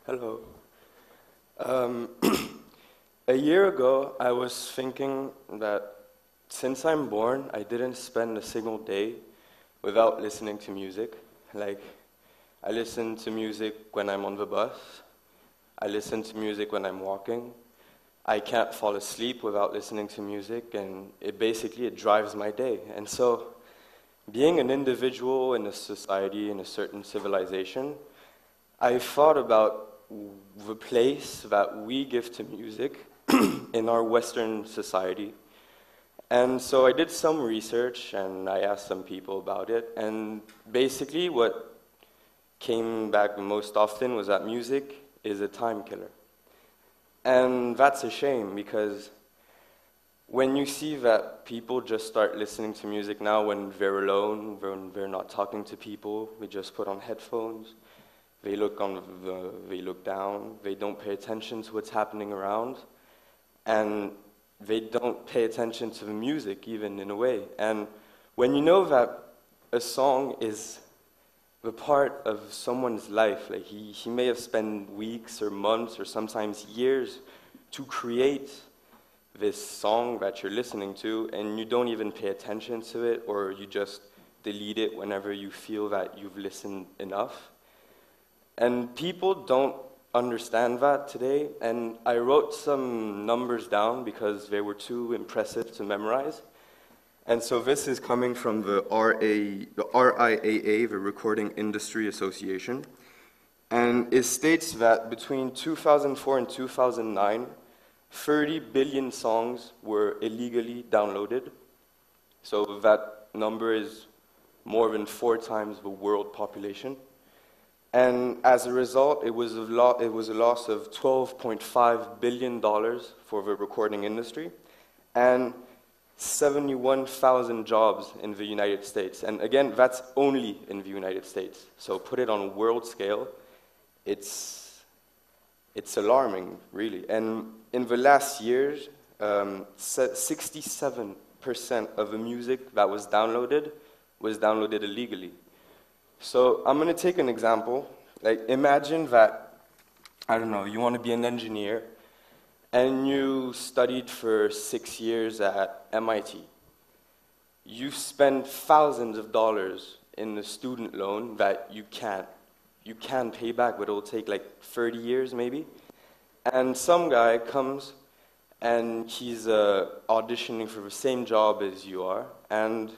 Hello. Um, a year ago, I was thinking that since I'm born, I didn't spend a single day without listening to music. Like, I listen to music when I'm on the bus, I listen to music when I'm walking. I can't fall asleep without listening to music, and it drives my day. And so, being an individual in a society, in a certain civilization, I thought about the place that we give to music in our Western society. And so I did some research and I asked some people about it. And basically, what came back the most often was that music is a time killer. And that's a shame because when you see that people just start listening to music now when they're alone, when they're not talking to people, they just put on headphones. They look down, they don't pay attention to what's happening around, and they don't pay attention to the music even in a way. And when you know that a song is the part of someone's life, like he may have spent weeks or months or sometimes years to create this song that you're listening to, and you don't even pay attention to it, or you just delete it whenever you feel that you've listened enough. And people don't understand that today, and I wrote some numbers down because they were too impressive to memorize. And so this is coming from the RIAA, the Recording Industry Association, and it states that between 2004 and 2009, 30 billion songs were illegally downloaded. So that number is more than 4 times the world population. And as a result, it was a loss of $12.5 billion for the recording industry and 71,000 jobs in the United States. And again, that's only in the United States. So put it on a world scale, it's alarming, really. And in the last years, 67% of the music that was downloaded illegally. So I'm going to take an example. Like, imagine that, I don't know, you want to be an engineer, and you studied for 6 years at MIT. You spend thousands of dollars in a student loan that you can't pay back, but it'll take like 30 years maybe. And some guy comes and he's auditioning for the same job as you are, and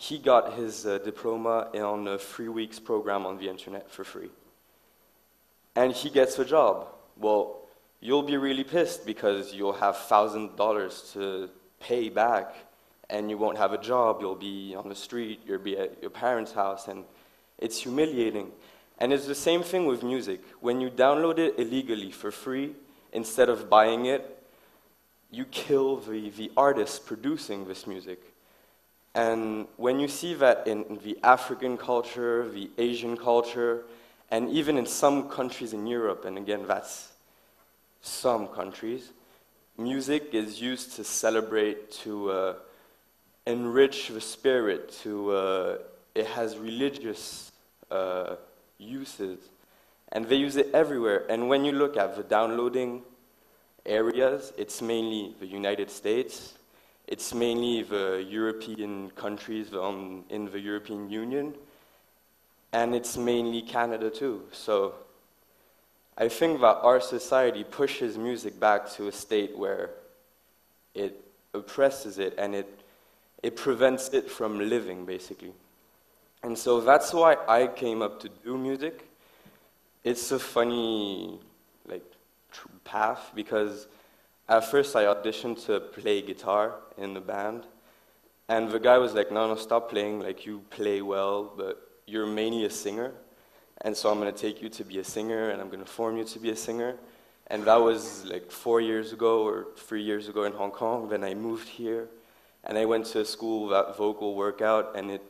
he got his diploma on a 3 weeks program on the internet for free. And he gets the job. Well, you'll be really pissed because you'll have $1,000 to pay back and you won't have a job. You'll be on the street, you'll be at your parents' house, and it's humiliating. And it's the same thing with music. When you download it illegally for free, instead of buying it, you kill the artist producing this music. And when you see that in the African culture, the Asian culture, and even in some countries in Europe, and again, that's some countries, music is used to celebrate, to enrich the spirit, it has religious uses, and they use it everywhere. And when you look at the downloading areas, it's mainly the United States, it's mainly the European countries in the European Union, and it's mainly Canada too. So I think that our society pushes music back to a state where it oppresses it and it prevents it from living, basically. And so that's why I came up to do music. It's a funny path because at first I auditioned to play guitar in the band, and the guy was like, no, stop playing, like you play well, but you're mainly a singer, and so I'm going to take you to be a singer, and I'm going to form you to be a singer. And that was like 4 years ago or 3 years ago in Hong Kong. Then I moved here, and I went to a school that vocal workout, and it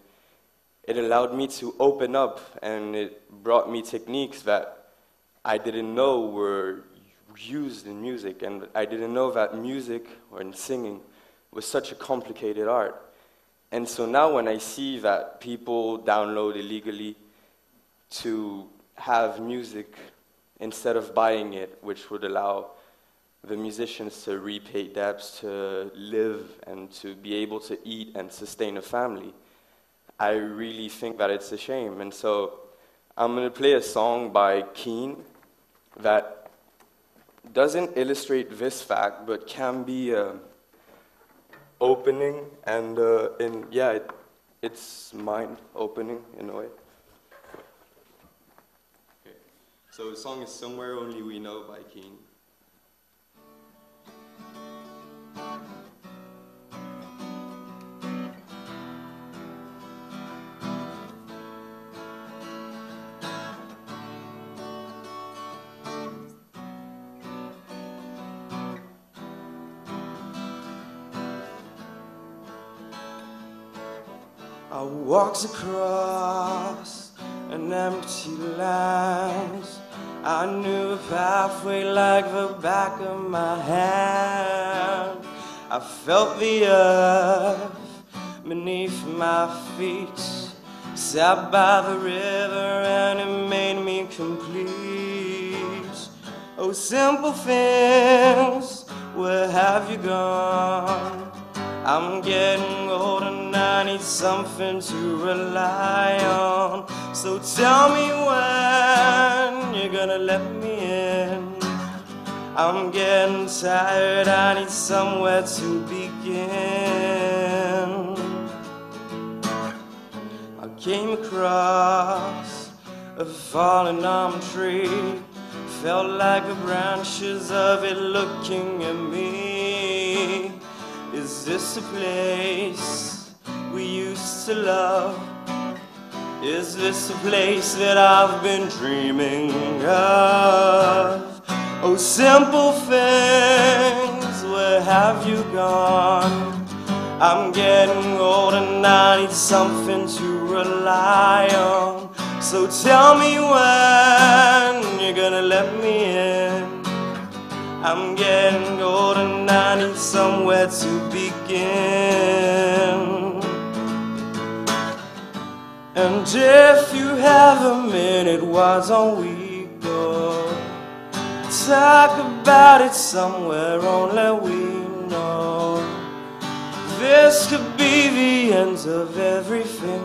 allowed me to open up, and it brought me techniques that I didn't know were used in music, and I didn't know that music or in singing was such a complicated art. And so now when I see that people download illegally to have music instead of buying it, which would allow the musicians to repay debts, to live, and to be able to eat and sustain a family. I really think that it's a shame. And so I'm going to play a song by Keane that doesn't illustrate this fact, but can be opening, and it's mind-opening in a way. Okay. So the song is Somewhere Only We Know by Keane. I walked across an empty land. I knew the pathway like the back of my hand. I felt the earth beneath my feet. Sat by the river and it made me complete. Oh, simple things, where have you gone? I'm getting old and I need something to rely on. So tell me when you're gonna let me in. I'm getting tired, I need somewhere to begin. I came across a fallen almond tree. Felt like the branches of it looking at me. Is this a place we used to love? Is this a place that I've been dreaming of? Oh, simple things, where have you gone? I'm getting old and I need something to rely on. So tell me when you're gonna let me in. I'm getting old and I need somewhere to begin. And if you have a minute, why don't we go talk about it somewhere only we know? This could be the end of everything,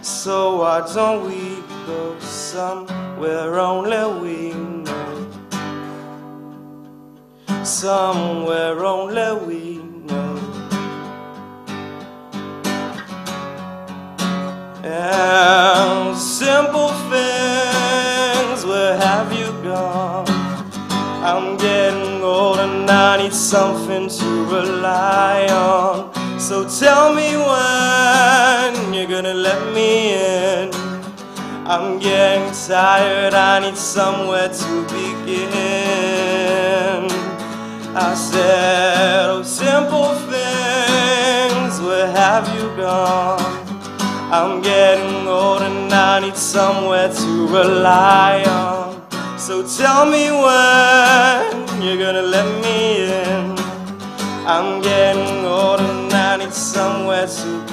so why don't we go somewhere only we know? Somewhere only we know. And simple things, where have you gone? I'm getting old and I need something to rely on. So tell me when you're gonna let me in. I'm getting tired, I need somewhere to begin. I said, oh, simple things, where have you gone? I'm getting old and I need somewhere to rely on. So tell me when you're gonna let me in. I'm getting old and I need somewhere to